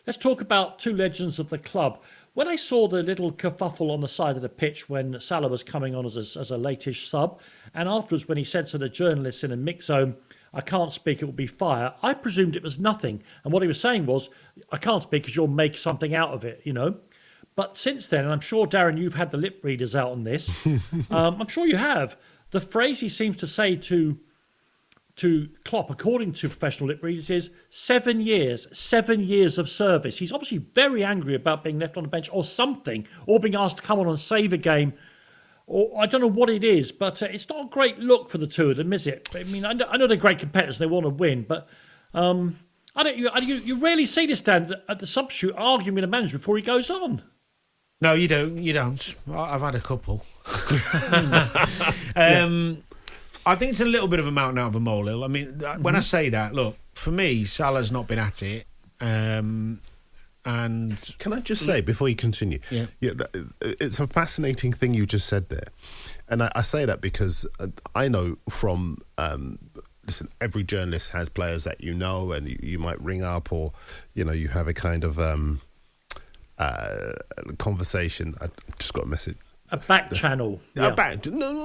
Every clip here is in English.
Let's talk about two legends of the club. When I saw the little kerfuffle on the side of the pitch when Salah was coming on as a late-ish sub, and afterwards when he said to the journalists in a mix zone, I can't speak, it will be fire, I presumed it was nothing. And what he was saying was, I can't speak because you'll make something out of it, But since then, and I'm sure, Darren, you've had the lip readers out on this, I'm sure you have, the phrase he seems to say to Klopp, according to professional lip readers, is 7 years of service. He's obviously very angry about being left on the bench or something, or being asked to come on and save a game, or I don't know what it is, but it's not a great look for the two of them, is it? I mean, I know they're great competitors, they want to win, but you rarely see this, Dan, at the substitute arguing with the manager before he goes on. No, you don't. I've had a couple. I think it's a little bit of a mountain out of a molehill. I mean, when I say that, look, for me, Salah's not been at it. And can I just say, before you continue, it's a fascinating thing you just said there. And I say that because I know from, listen, every journalist has players that and you might ring up or, you have a kind of conversation. I just got a message. A back channel. No,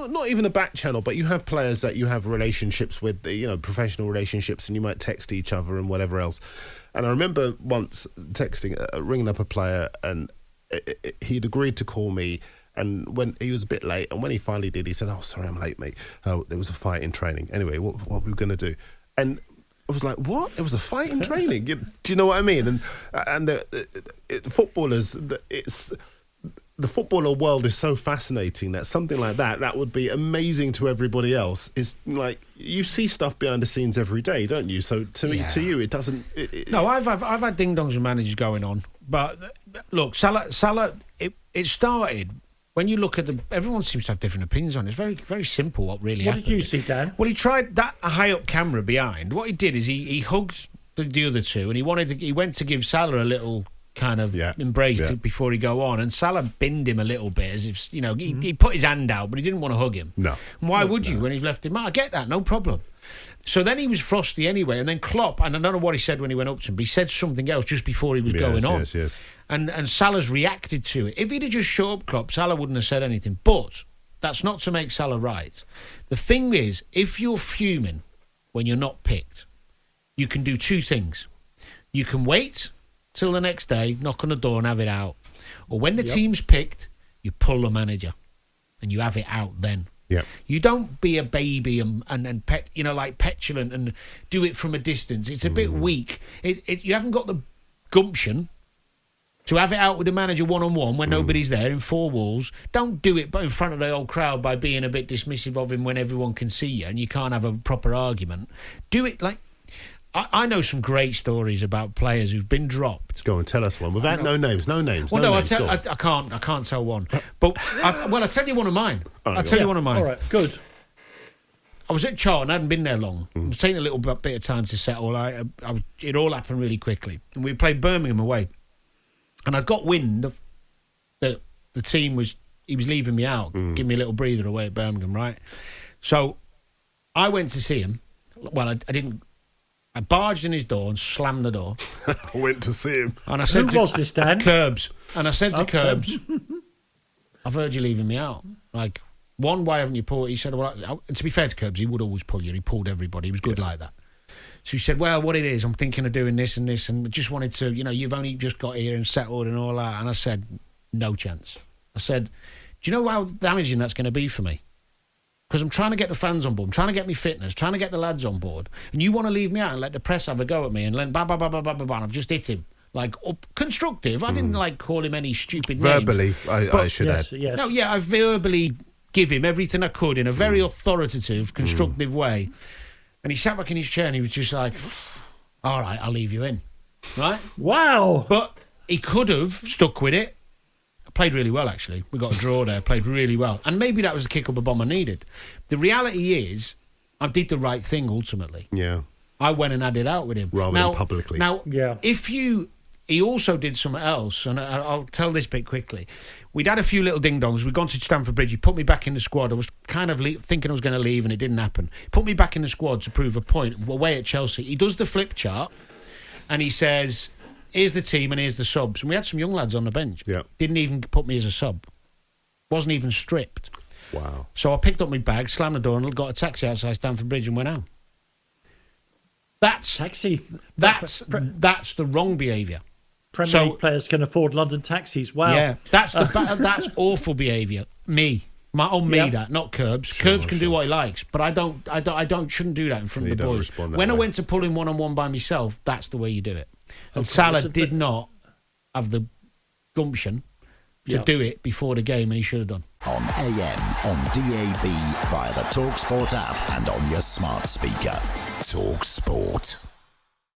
not even a back channel, but you have players that you have relationships with, professional relationships, and you might text each other and whatever else. And I remember once ringing up a player, and he'd agreed to call me, and when he was a bit late, and when he finally did, he said, "Oh, sorry, I'm late, mate. Oh, there was a fight in training. Anyway, what were we going to do?" And I was like, "What? There was a fight in training?" Do you know what I mean? And the footballers, the footballer world is so fascinating that something like that would be amazing to everybody else. It's like you see stuff behind the scenes every day, don't you? So to you, it doesn't. No, I've had ding dongs with managers going on, but look, Salah, it started when you look at everyone seems to have different opinions on it. It's very, very simple what really happened. What did you see, Dan? Well, he tried that high up camera behind. What he did is he hugged the other two, and he went to give Salah a little kind of embrace before he go on, and Salah binned him a little bit as if he put his hand out, but he didn't want to hug him. No. And why would you when he's left him? I get that, no problem. So then he was frosty anyway, and then Klopp, and I don't know what he said when he went up to him, but he said something else just before he was going on. Yes. And Salah's reacted to it. If he'd have just shut up Klopp, Salah wouldn't have said anything. But that's not to make Salah right. The thing is, if you're fuming when you're not picked, you can do two things. You can wait till the next day, knock on the door and have it out. Or when the team's picked, you pull the manager and you have it out then. Yep. You don't be a baby and like petulant and do it from a distance. It's a bit weak. You haven't got the gumption to have it out with the manager one-on-one when nobody's there in four walls. Don't do it in front of the whole crowd by being a bit dismissive of him when everyone can see you and you can't have a proper argument. Do it like... I know some great stories about players who've been dropped. Go and tell us one without no names. Well, I can't tell one. But I'll tell you one of mine. I'll tell you one of mine. All right, good. I was at Charlton. I hadn't been there long. It was taking a little bit of time to settle. It all happened really quickly, and we played Birmingham away. And I got wind of that the team was leaving me out, giving me a little breather away at Birmingham, right? So I went to see him. Well, I didn't. I barged in his door and slammed the door. I went to see him. And I said, Who was this, Dan? Curbs. And I said to Curbs, I've heard you leaving me out. Like, one, why haven't you pulled? He said, well, to be fair to Curbs, he would always pull you. He pulled everybody. He was good like that. So he said, well, what it is, I'm thinking of doing this and this, and just wanted to, you've only just got here and settled and all that. And I said, no chance. I said, do you know how damaging that's going to be for me? Because I'm trying to get the fans on board. I'm trying to get me fitness, trying to get the lads on board. And you want to leave me out and let the press have a go at me and then and I've just hit him. Like, constructive. I didn't, call him any stupid verbally, names. I should add. Yes. No, I verbally give him everything I could in a very authoritative, constructive way. And he sat back in his chair and he was just like, all right, I'll leave you in. Right? Wow. But he could have stuck with it. Played really well, actually. We got a draw there. Played really well. And maybe that was the kick up the bomb I needed. The reality is, I did the right thing, ultimately. Yeah. I went and had it out with him. Rather than publicly. Now, he also did something else, and I'll tell this bit quickly. We'd had a few little ding-dongs. We'd gone to Stamford Bridge. He put me back in the squad. I was kind of thinking I was going to leave, and it didn't happen. He put me back in the squad to prove a point away at Chelsea. He does the flip chart, and he says... here's the team and here's the subs. And we had some young lads on the bench. Yeah. Didn't even put me as a sub. Wasn't even stripped. Wow. So I picked up my bag, slammed the door, and got a taxi outside Stamford Bridge and went home. That's the wrong behaviour. Premier League players can afford London taxis. Wow. Yeah, that's awful behaviour. That, not Curbs. Curbs can do what he likes, but I shouldn't do that in front of the boys. When I went to pull him one-on-one by myself, that's the way you do it. And Salah did not have the gumption to do it before the game, and he should have done. On AM, on DAB, via the talkSPORT app, and on your smart speaker. talkSPORT.